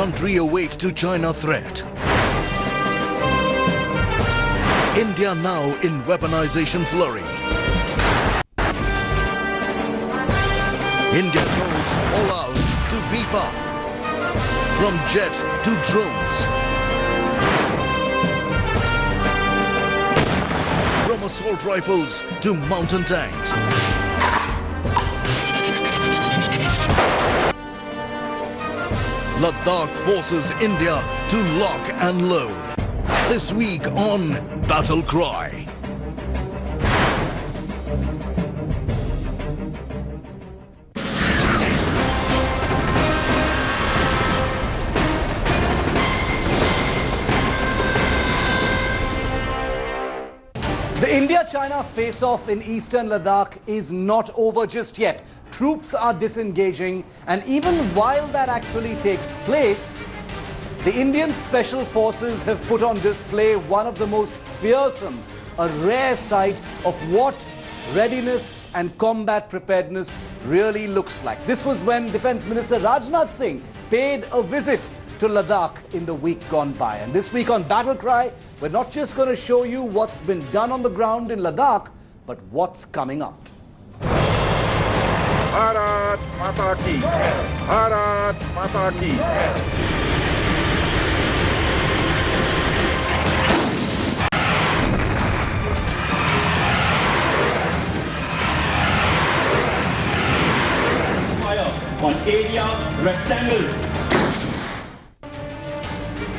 country awake to China threat. India now in weaponization flurry. India goes all out to beef up. From jet to drones. From assault rifles to mountain tanks. Ladakh forces India to lock and load. This week on Battle Cry. The India-China face-off in eastern Ladakh is not over just yet. Troops are disengaging, and even while that actually takes place, the Indian Special Forces have put on display one of the most fearsome, a rare sight of what readiness and combat preparedness really looks like. This was when Defence Minister Rajnath Singh paid a visit to Ladakh in the week gone by. And this week on Battle Cry, we're not just going to show you what's been done on the ground in Ladakh, but what's coming up. Bharat Mata Ki! Bharat Mata Ki! On area rectangle.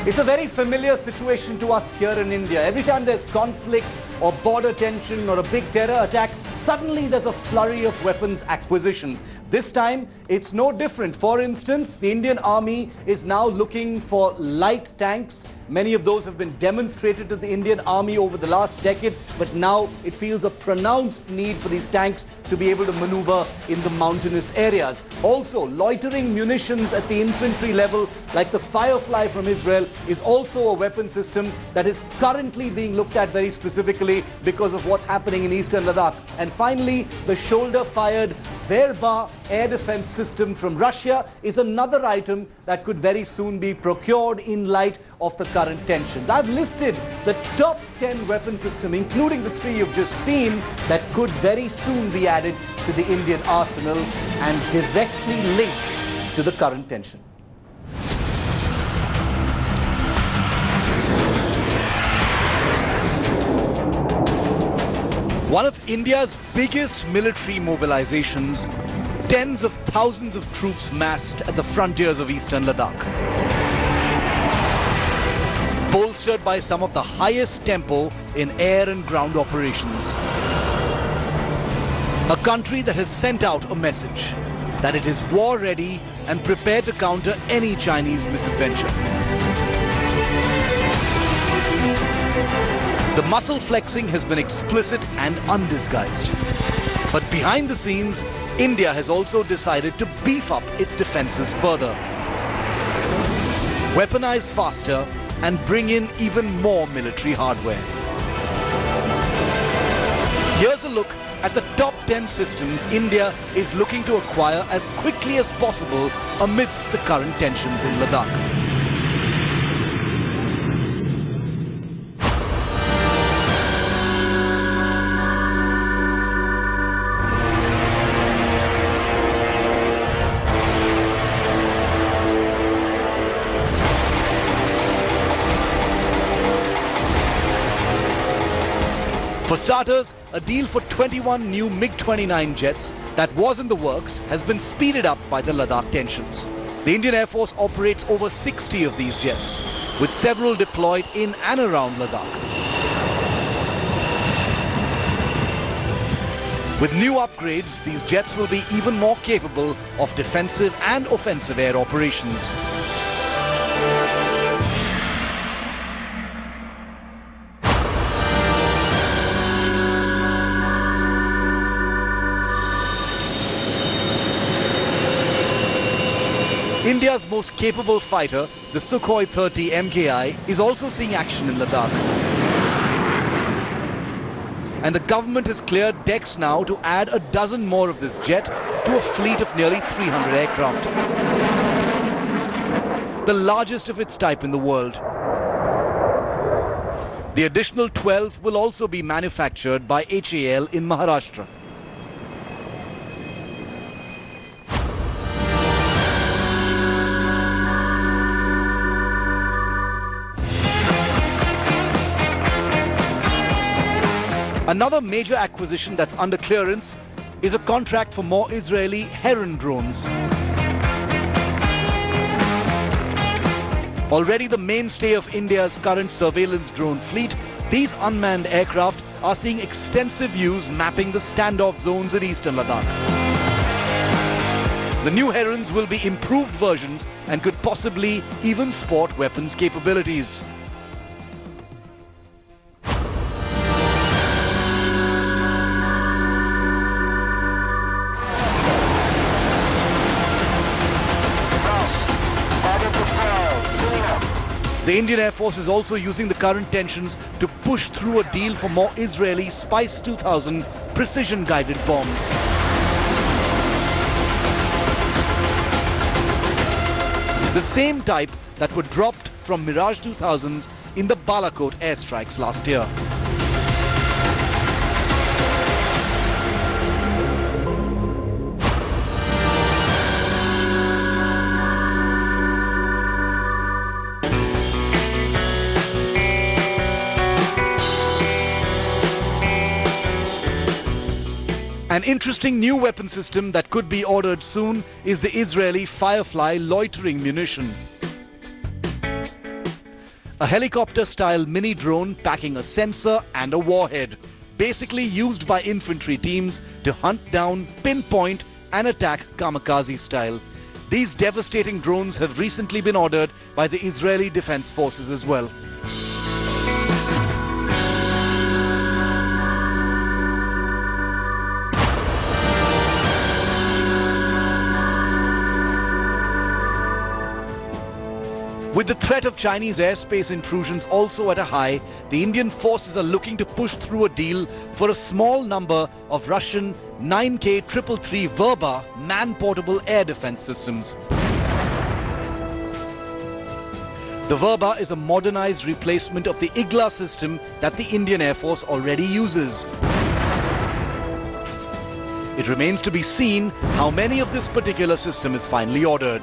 It's a very familiar situation to us here in India. Every time there's conflict or border tension or a big terror attack, suddenly there's a flurry of weapons acquisitions. This time, it's no different. For instance, the Indian Army is now looking for light tanks. Many of those have been demonstrated to the Indian Army over the last decade, but now it feels a pronounced need for these tanks to be able to maneuver in the mountainous areas. Also, loitering munitions at the infantry level, like the Firefly from Israel, is also a weapon system that is currently being looked at very specifically because of what's happening in eastern Ladakh. And finally, the shoulder-fired Verba air defense system from Russia is another item that could very soon be procured in light of the current tensions. I've listed the top 10 weapon system, including the 3 you've just seen, that could very soon be added to the Indian arsenal and directly linked to the current tension. One of India's biggest military mobilizations, tens of thousands of troops massed at the frontiers of eastern Ladakh. Bolstered by some of the highest tempo in air and ground operations. A country that has sent out a message that it is war ready and prepared to counter any Chinese misadventure. The muscle flexing has been explicit and undisguised. But behind the scenes, India has also decided to beef up its defenses further. Weaponize faster and bring in even more military hardware. Here's a look at the top 10 systems India is looking to acquire as quickly as possible amidst the current tensions in Ladakh. For starters, a deal for 21 new MiG-29 jets that was in the works has been speeded up by the Ladakh tensions. The Indian Air Force operates over 60 of these jets, with several deployed in and around Ladakh. With new upgrades, these jets will be even more capable of defensive and offensive air operations. India's most capable fighter, the Sukhoi 30 MKI, is also seeing action in Ladakh. And the government has cleared decks now to add a dozen more of this jet to a fleet of nearly 300 aircraft. the largest of its type in the world. The additional 12 will also be manufactured by HAL in Maharashtra. Another major acquisition that's under clearance is a contract for more Israeli Heron drones. Already the mainstay of India's current surveillance drone fleet, these unmanned aircraft are seeing extensive use mapping the standoff zones in eastern Ladakh. The new Herons will be improved versions and could possibly even sport weapons capabilities. The Indian Air Force is also using the current tensions to push through a deal for more Israeli Spice 2000 precision-guided bombs. The same type that were dropped from Mirage 2000s in the Balakot airstrikes last year. An interesting new weapon system that could be ordered soon is the Israeli Firefly loitering munition. A helicopter-style mini drone packing a sensor and a warhead, basically used by infantry teams to hunt down, pinpoint and attack kamikaze style. These devastating drones have recently been ordered by the Israeli Defense Forces as well. With the threat of Chinese airspace intrusions also at a high, the Indian forces are looking to push through a deal for a small number of Russian 9K333 Verba man-portable air defense systems. The Verba is a modernized replacement of the Igla system that the Indian Air Force already uses. It remains to be seen how many of this particular system is finally ordered.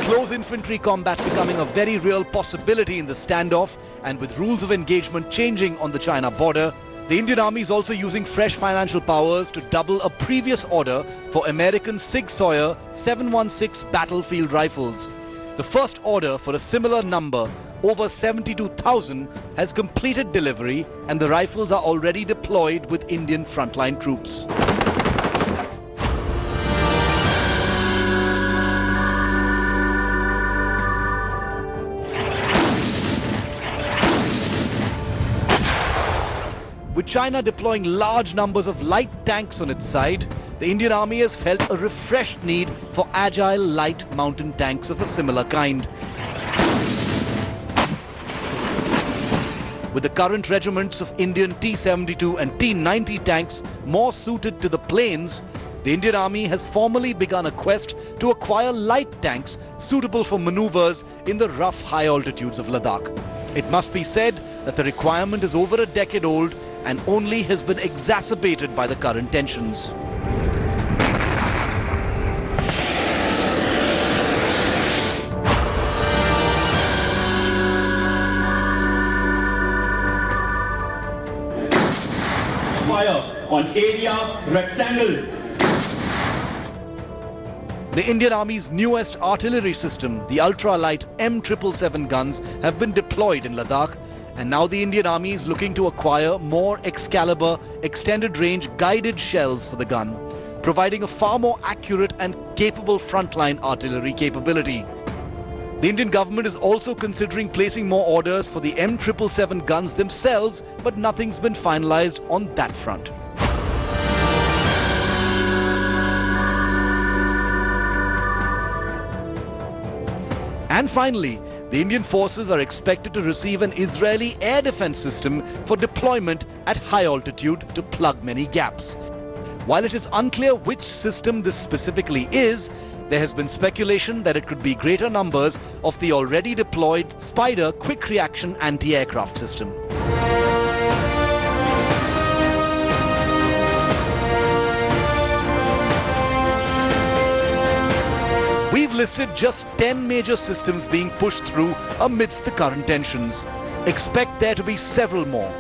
Close infantry combat becoming a very real possibility in the standoff, and with rules of engagement changing on the China border, the Indian Army is also using fresh financial powers to double a previous order for American Sig Sauer 716 battlefield rifles. The first order for a similar number, over 72,000, has completed delivery, and the rifles are already deployed with Indian frontline troops. With China deploying large numbers of light tanks on its side, the Indian Army has felt a refreshed need for agile light mountain tanks of a similar kind. With the current regiments of Indian T-72 and T-90 tanks more suited to the plains, the Indian Army has formally begun a quest to acquire light tanks suitable for maneuvers in the rough high altitudes of Ladakh. It must be said that the requirement is over a decade old and only has been exacerbated by the current tensions. Fire on area rectangle. The Indian Army's newest artillery system, the ultra-light M777 guns, have been deployed in Ladakh, and now the Indian Army is looking to acquire more Excalibur extended-range guided shells for the gun, providing a far more accurate and capable frontline artillery capability. The Indian government is also considering placing more orders for the M777 guns themselves, but nothing's been finalized on that front. And finally, the Indian forces are expected to receive an Israeli air defense system for deployment at high altitude to plug many gaps. While it is unclear which system this specifically is, there has been speculation that it could be greater numbers of the already deployed Spider quick reaction anti-aircraft system. We've listed just 10 major systems being pushed through amidst the current tensions. Expect there to be several more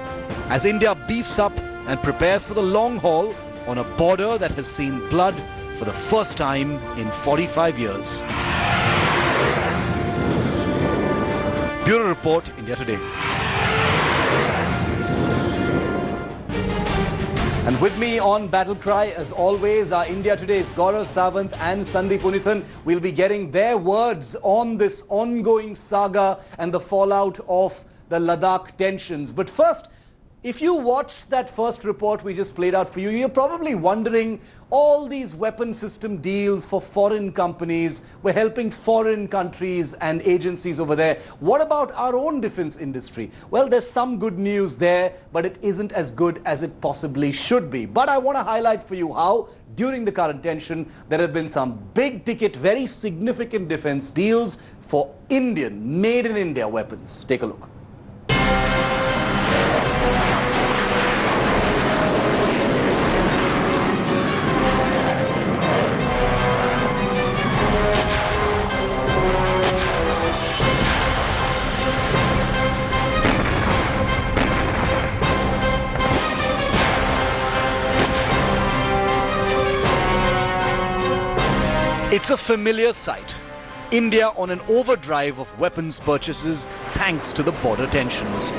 as India beefs up and prepares for the long haul on a border that has seen blood for the first time in 45 years. Bureau Report, India Today. And with me on Battle Cry, as always, are India Today's Gaurav Sawant and Sandeep Unithan. We'll be getting their words on this ongoing saga and the fallout of the Ladakh tensions. But first, if you watched that first report we just played out for you, you're probably wondering, all these weapon system deals for foreign companies, we're helping foreign countries and agencies over there. What about our own defense industry? Well, there's some good news there, but it isn't as good as it possibly should be. But I want to highlight for you how, during the current tension, there have been some big ticket, very significant defense deals for Indian, made in India weapons. Take a look. It's a familiar sight. India on an overdrive of weapons purchases thanks to the border tensions.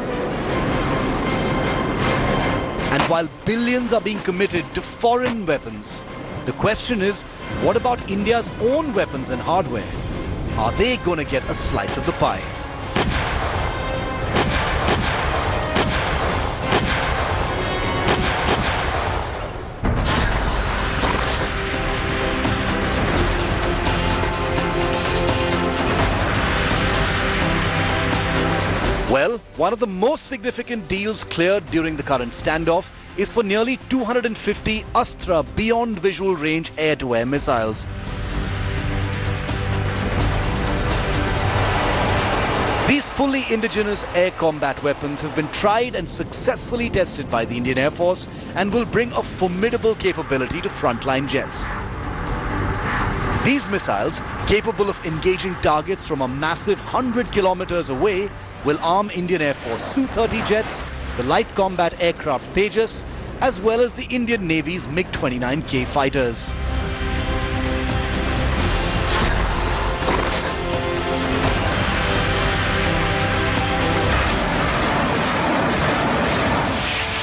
And while billions are being committed to foreign weapons, the question is, what about India's own weapons and hardware? Are they going to get a slice of the pie? Well, one of the most significant deals cleared during the current standoff is for nearly 250 Astra beyond visual range air-to-air missiles. These fully indigenous air combat weapons have been tried and successfully tested by the Indian Air Force and will bring a formidable capability to frontline jets. These missiles, capable of engaging targets from a massive 100 kilometers away, will arm Indian Air Force Su-30 jets, the light combat aircraft Tejas, as well as the Indian Navy's MiG-29K fighters.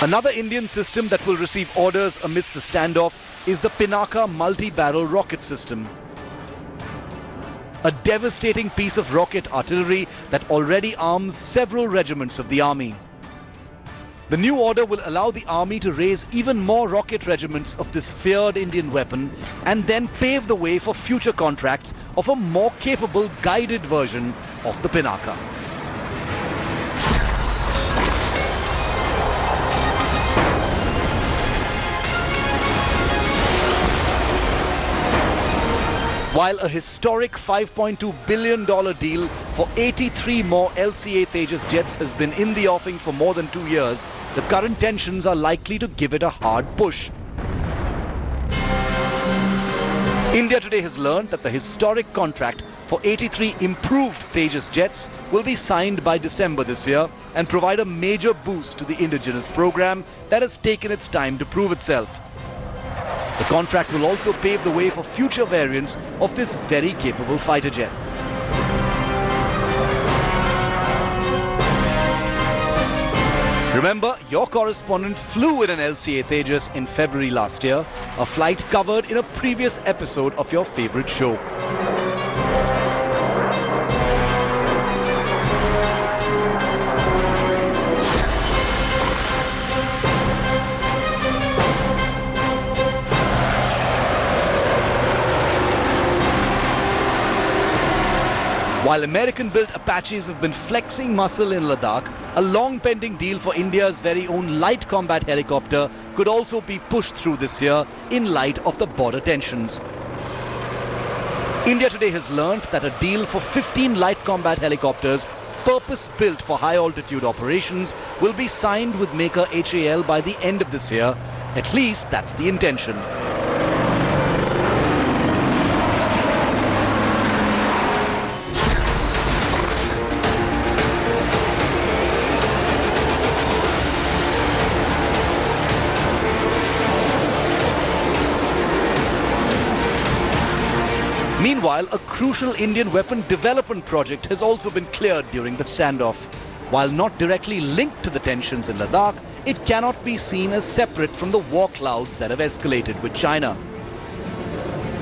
Another Indian system that will receive orders amidst the standoff is the Pinaka multi-barrel rocket system. A devastating piece of rocket artillery that already arms several regiments of the army. The new order will allow the army to raise even more rocket regiments of this feared Indian weapon and then pave the way for future contracts of a more capable guided version of the Pinaka. While a historic $5.2 billion deal for 83 more LCA Tejas jets has been in the offing for more than 2 years, the current tensions are likely to give it a hard push. India today has learned that the historic contract for 83 improved Tejas jets will be signed by December this year and provide a major boost to the indigenous program that has taken its time to prove itself. The contract will also pave the way for future variants of this very capable fighter jet. Remember, your correspondent flew in an LCA Tejas in February last year, a flight covered in a previous episode of your favorite show. While American-built Apaches have been flexing muscle in Ladakh, a long-pending deal for India's very own light combat helicopter could also be pushed through this year in light of the border tensions. India today has learnt that a deal for 15 light combat helicopters purpose-built for high-altitude operations will be signed with maker HAL by the end of this year. At least that's the intention. Meanwhile, a crucial Indian weapon development project has also been cleared during the standoff. While not directly linked to the tensions in Ladakh, it cannot be seen as separate from the war clouds that have escalated with China.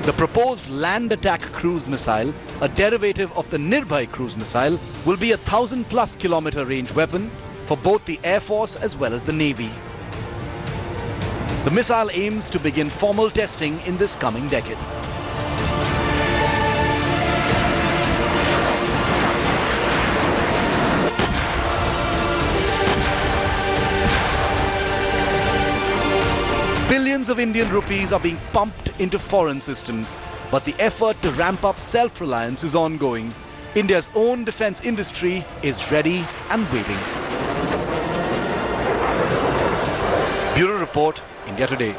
The proposed land attack cruise missile, a derivative of the Nirbhay cruise missile, will be a 1,000+ kilometer range weapon for both the Air Force as well as the Navy. The missile aims to begin formal testing in this coming decade. Billions of Indian rupees are being pumped into foreign systems, but the effort to ramp up self-reliance is ongoing. India's own defense industry is ready and waiting. Bureau Report, India Today.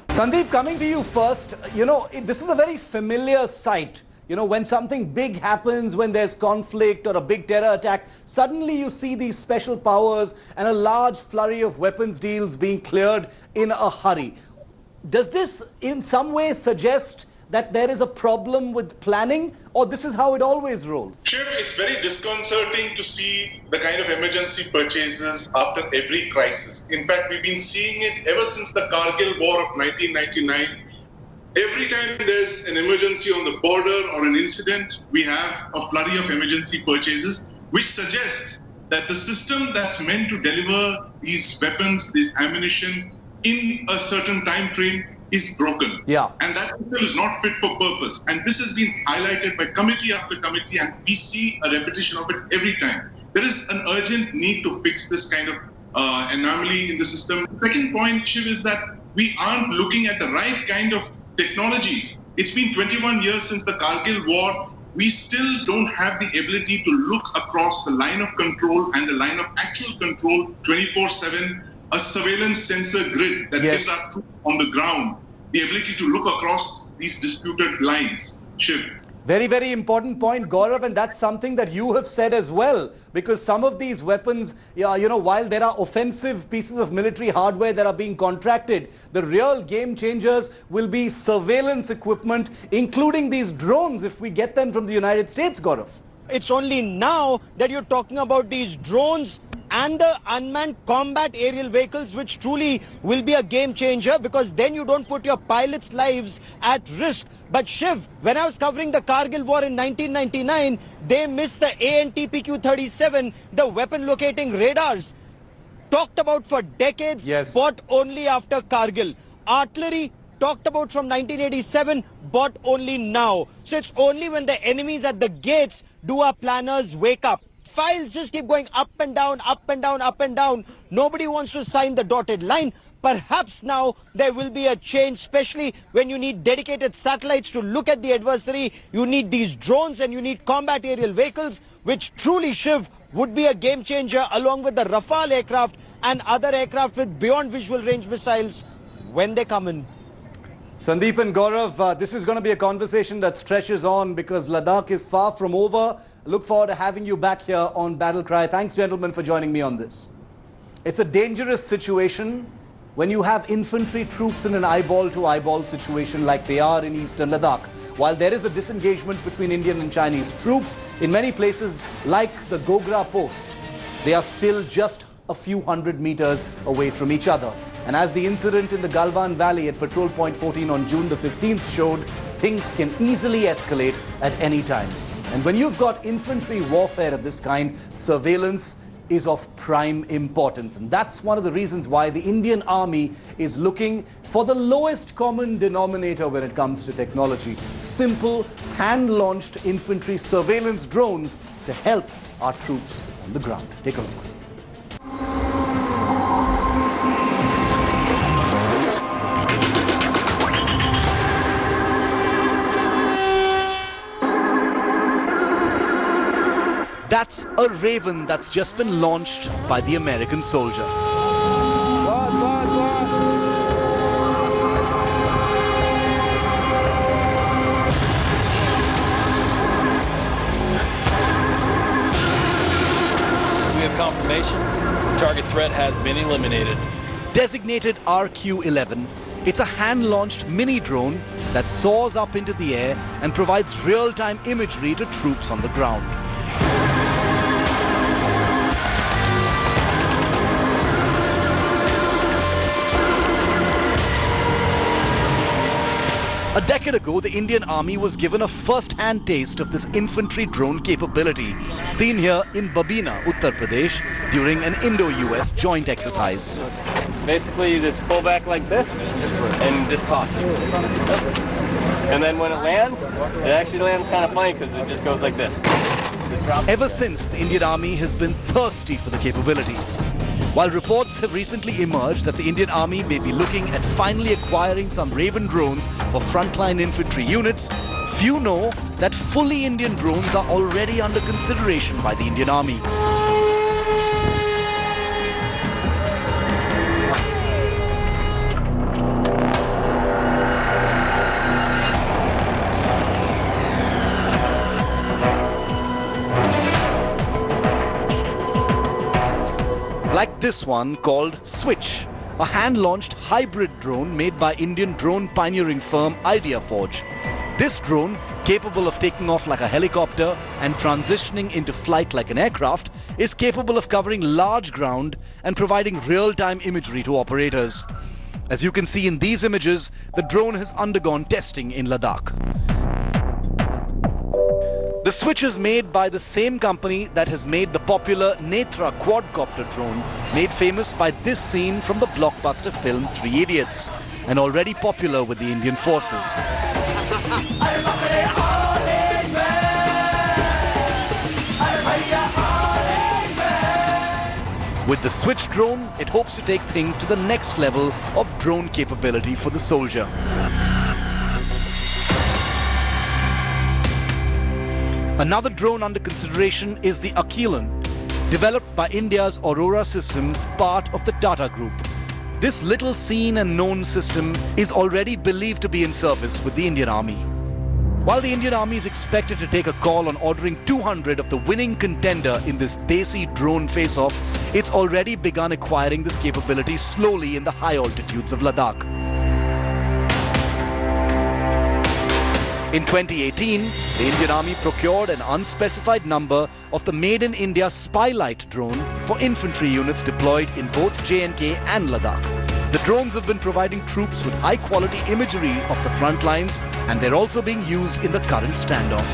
Sandeep, coming to you first, this is a very familiar sight. When something big happens, when there's conflict or a big terror attack, suddenly you see these special powers and a large flurry of weapons deals being cleared in a hurry. Does this in some way suggest that there is a problem with planning, or this is how it always rolled? Shiv, it's very disconcerting to see the kind of emergency purchases after every crisis. In fact, we've been seeing it ever since the Kargil War of 1999. Every time there's an emergency on the border or an incident, we have a flurry of emergency purchases, which suggests that the system that's meant to deliver these weapons, this ammunition, in a certain time frame is broken. Yeah. And that system is not fit for purpose. And this has been highlighted by committee after committee, and we see a repetition of it every time. There is an urgent need to fix this kind of anomaly in the system. The second point, Shiv, is that we aren't looking at the right kind of technologies. It's been 21 years since the Kargil War. We still don't have the ability to look across the line of control and the line of actual control 24/7, a surveillance sensor grid that gives us on the ground the ability to look across these disputed lines. Shiv. Very, very important point, Gaurav, and that's something that you have said as well, because some of these weapons, while there are offensive pieces of military hardware that are being contracted, the real game changers will be surveillance equipment, including these drones, if we get them from the United States, Gaurav. It's only now that you're talking about these drones and the unmanned combat aerial vehicles, which truly will be a game changer, because then you don't put your pilots' lives at risk. But Shiv, when I was covering the Kargil War in 1999, they missed the ANTPQ-37, the weapon locating radars, talked about for decades, bought only after Kargil. Artillery, talked about from 1987, bought only now. So it's only when the enemy's at the gates do our planners wake up. Files just keep going up and down, up and down, up and down. Nobody wants to sign the dotted line. Perhaps now there will be a change, especially when you need dedicated satellites to look at the adversary. You need these drones and you need combat aerial vehicles, which truly, Shiv, would be a game changer, along with the Rafale aircraft and other aircraft with beyond visual range missiles when they come in. Sandeep and Gaurav, this is going to be a conversation that stretches on, because Ladakh is far from over. Look forward to having you back here on Battle Cry. Thanks, gentlemen, for joining me on this. It's a dangerous situation when you have infantry troops in an eyeball-to-eyeball situation like they are in eastern Ladakh. While there is a disengagement between Indian and Chinese troops, in many places like the Gogra post, they are still just a few hundred meters away from each other. And as the incident in the Galwan Valley at Patrol Point 14 on June the 15th showed, things can easily escalate at any time. And when you've got infantry warfare of this kind, surveillance is of prime importance. And that's one of the reasons why the Indian Army is looking for the lowest common denominator when it comes to technology. Simple, hand-launched infantry surveillance drones to help our troops on the ground. Take a look. That's a Raven that's just been launched by the American soldier. We have confirmation. Target threat has been eliminated. Designated RQ-11, it's a hand-launched mini drone that soars up into the air and provides real-time imagery to troops on the ground. A decade ago, the Indian Army was given a first-hand taste of this infantry drone capability, seen here in Babina, Uttar Pradesh, during an Indo-US joint exercise. Basically, you just pull back like this and just toss it. And then when it lands, it actually lands kind of funny because it just goes like this. Ever since, the Indian Army has been thirsty for the capability. While reports have recently emerged that the Indian Army may be looking at finally acquiring some Raven drones for frontline infantry units, few know that fully Indian drones are already under consideration by the Indian Army. Like this one called Switch, a hand-launched hybrid drone made by Indian drone pioneering firm IdeaForge. This drone, capable of taking off like a helicopter and transitioning into flight like an aircraft, is capable of covering large ground and providing real-time imagery to operators. As you can see in these images, the drone has undergone testing in Ladakh. The Switch is made by the same company that has made the popular Netra quadcopter drone, made famous by this scene from the blockbuster film Three Idiots, and already popular with the Indian forces. With the Switch drone, it hopes to take things to the next level of drone capability for the soldier. Another drone under consideration is the Akilan, developed by India's Aurora Systems, part of the Tata Group. This little seen and known system is already believed to be in service with the Indian Army. While the Indian Army is expected to take a call on ordering 200 of the winning contender in this Desi drone face-off, it's already begun acquiring this capability slowly in the high altitudes of Ladakh. In 2018, the Indian Army procured an unspecified number of the Made in India Spylight drone for infantry units deployed in both J&K and Ladakh. The drones have been providing troops with high-quality imagery of the front lines, and they're also being used in the current standoff.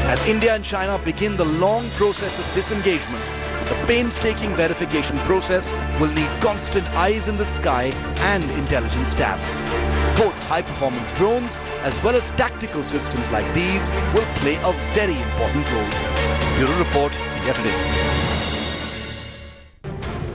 As India and China begin the long process of disengagement, the painstaking verification process will need constant eyes in the sky and intelligence tabs. Both high-performance drones as well as tactical systems like these will play a very important role. Bureau Report, India Today.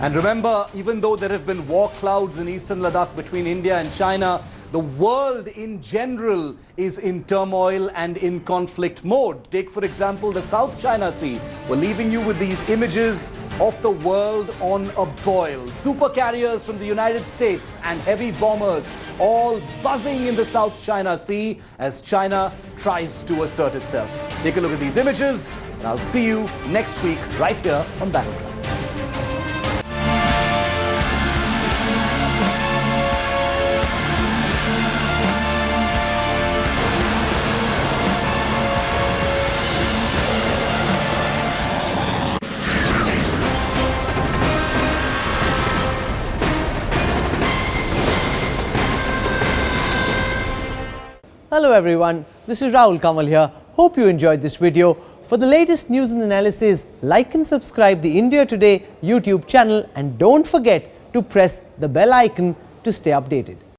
And remember, even though there have been war clouds in eastern Ladakh between India and China, the world in general is in turmoil and in conflict mode. Take, for example, the South China Sea. We're leaving you with these images of the world on a boil. Super carriers from the United States and heavy bombers all buzzing in the South China Sea as China tries to assert itself. Take a look at these images, and I'll see you next week right here on Battlecry. Hello everyone, this is Rahul Kamal here. Hope you enjoyed this video. For the latest news and analysis, like and subscribe the India Today YouTube channel and don't forget to press the bell icon to stay updated.